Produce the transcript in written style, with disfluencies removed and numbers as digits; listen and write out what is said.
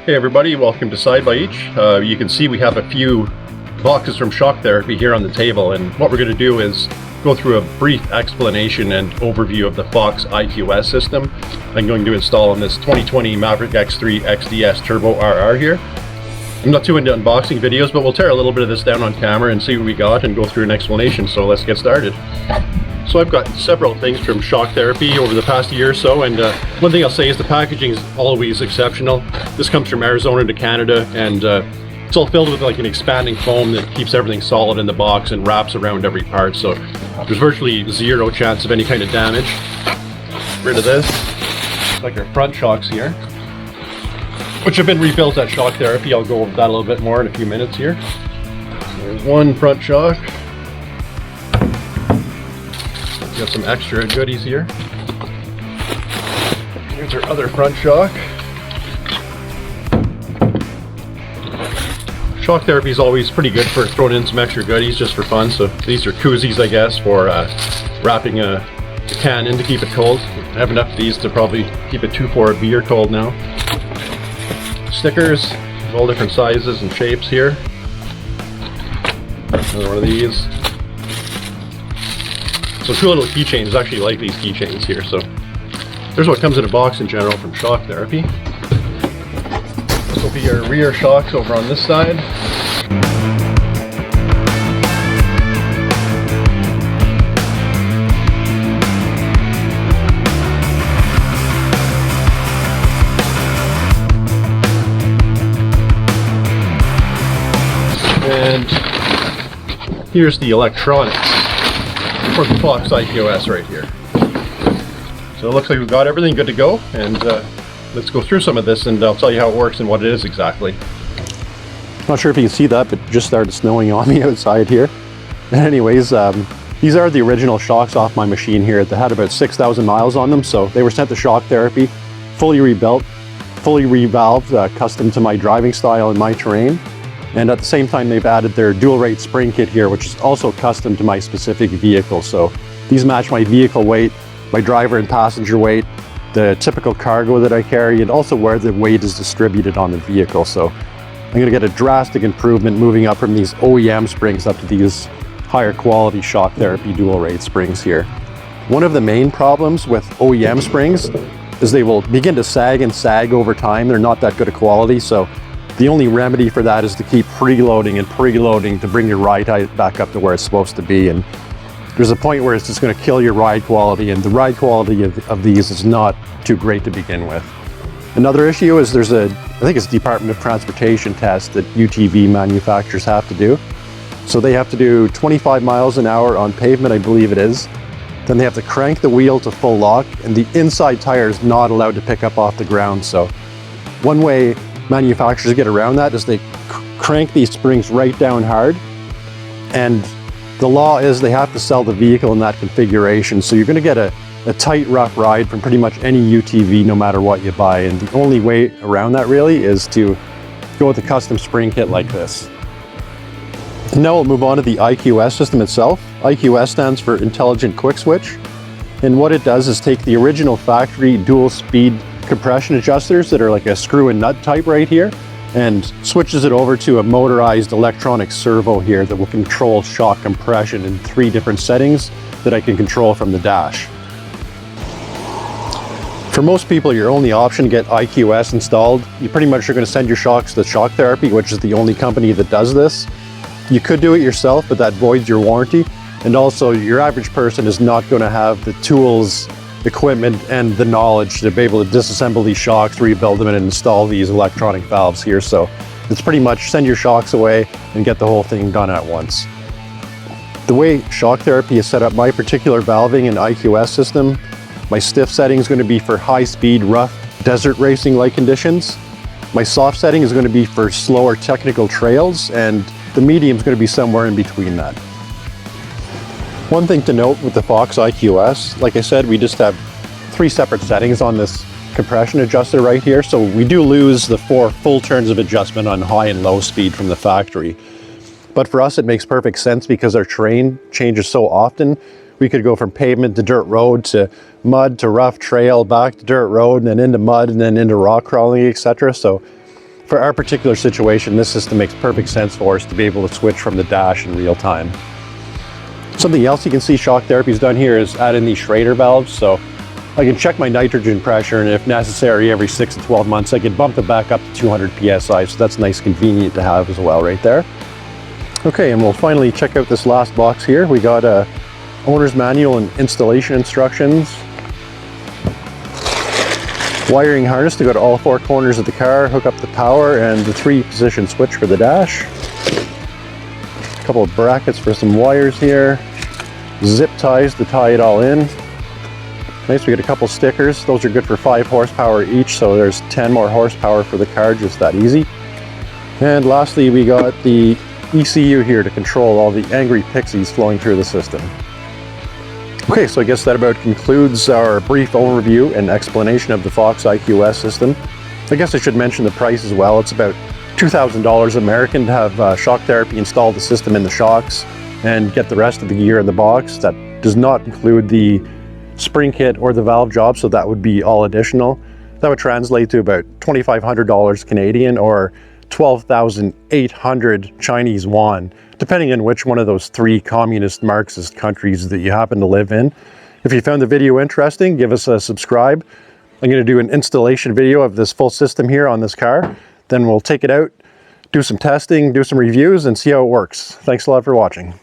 Hey everybody, welcome to Side by Each. You can see we have a few boxes from Shock Therapy here on the table, and what we're going to do is go through a brief explanation and overview of the Fox IQS system I'm going to install on this 2020 Maverick X3 XDS Turbo RR here. I'm not too into unboxing videos, but we'll tear a little bit of this down on camera and see what we got and go through an explanation, so let's get started. So I've got several things from Shock Therapy over the past year or so, and one thing I'll say is the packaging is always exceptional. This comes from Arizona to Canada, and it's all filled with like an expanding foam that keeps everything solid in the box and wraps around every part, so there's virtually zero chance of any kind of damage. Get rid of this. Like our front shocks here, which have been rebuilt at Shock Therapy. I'll go over that a little bit more in a few minutes here. There's one front shock. Got some extra goodies here. Here's our other front shock. Shock Therapy is always pretty good for throwing in some extra goodies just for fun. So these are koozies, I guess, for wrapping a can in to keep it cold. I have enough of these to probably keep it 2-4 beer cold now. Stickers, all different sizes and shapes here. Another one of these. So two little keychains. I actually like these keychains here. So there's what comes in a box in general from Shock Therapy. This will be your rear shocks over on this side. And here's the electronics for the Fox IQS right here. So it looks like we've got everything good to go, and let's go through some of this and I'll tell you how it works and what it is exactly. Not sure if you can see that, but it just started snowing on me outside here. Anyways, these are the original shocks off my machine here. They had about 6,000 miles on them, so they were sent to Shock Therapy, fully rebuilt, fully revalved, custom to my driving style and my terrain. And at the same time, they've added their dual rate spring kit here, which is also custom to my specific vehicle. So these match my vehicle weight, my driver and passenger weight, the typical cargo that I carry, and also where the weight is distributed on the vehicle. So I'm going to get a drastic improvement moving up from these OEM springs up to these higher quality Shock Therapy dual rate springs here. One of the main problems with OEM springs is they will begin to sag and sag over time. They're not that good a quality, so the only remedy for that is to keep preloading and preloading to bring your ride height back up to where it's supposed to be. And there's a point where it's just going to kill your ride quality, and the ride quality of these is not too great to begin with. Another issue is there's I think it's Department of Transportation test that UTV manufacturers have to do. So they have to do 25 miles an hour on pavement, I believe it is. Then they have to crank the wheel to full lock, and the inside tire is not allowed to pick up off the ground. So one way manufacturers get around that is they crank these springs right down hard, and the law is they have to sell the vehicle in that configuration. So you're going to get a tight, rough ride from pretty much any UTV no matter what you buy, and the only way around that really is to go with a custom spring kit like this. And now we'll move on to the IQS system itself. IQS stands for Intelligent Quick Switch, and what it does is take the original factory dual speed compression adjusters that are like a screw and nut type right here, and switches it over to a motorized electronic servo here that will control shock compression in 3 different settings that I can control from the dash. For most people, your only option to get IQS installed, you pretty much are going to send your shocks to Shock Therapy, which is the only company that does this. You could do it yourself, but that voids your warranty, and also your average person is not going to have the tools, equipment, and the knowledge to be able to disassemble these shocks, rebuild them, and install these electronic valves here. So it's pretty much send your shocks away and get the whole thing done at once. The way Shock Therapy has set up my particular valving and IQS system, my stiff setting is going to be for high-speed, rough, desert racing-like conditions. My soft setting is going to be for slower technical trails, and the medium is going to be somewhere in between that. One thing to note with the Fox IQS, like I said, we just have 3 separate settings on this compression adjuster right here. So we do lose the 4 full turns of adjustment on high and low speed from the factory. But for us, it makes perfect sense because our terrain changes so often. We could go from pavement to dirt road to mud to rough trail, back to dirt road, and then into mud, and then into rock crawling, etc. So for our particular situation, this system makes perfect sense for us to be able to switch from the dash in real time. Something else you can see Shock Therapy's done here is add in these Schrader valves. So I can check my nitrogen pressure, and if necessary, every 6 to 12 months, I can bump it back up to 200 PSI. So that's nice, convenient to have as well right there. Okay, and we'll finally check out this last box here. We got a owner's manual and installation instructions. Wiring harness to go to all 4 corners of the car, hook up the power, and the 3-position switch for the dash. A couple of brackets for some wires here. Zip ties to tie it all in. Nice, we get a couple stickers. Those are good for 5 horsepower each, so there's 10 more horsepower for the car, just that easy. And lastly, we got the ECU here to control all the angry pixies flowing through the system. Okay, so I guess that about concludes our brief overview and explanation of the Fox IQS system. I guess I should mention the price as well. It's about $2,000 American to have Shock Therapy install the system in the shocks and get the rest of the gear in the box. That does not include the spring kit or the valve job, so that would be all additional. That would translate to about $2,500 Canadian or 12,800 Chinese yuan, depending on which one of those 3 communist Marxist countries that you happen to live in. If you found the video interesting, give us a subscribe. I'm going to do an installation video of this full system here on this car. Then we'll take it out, do some testing, do some reviews, and see how it works. Thanks a lot for watching.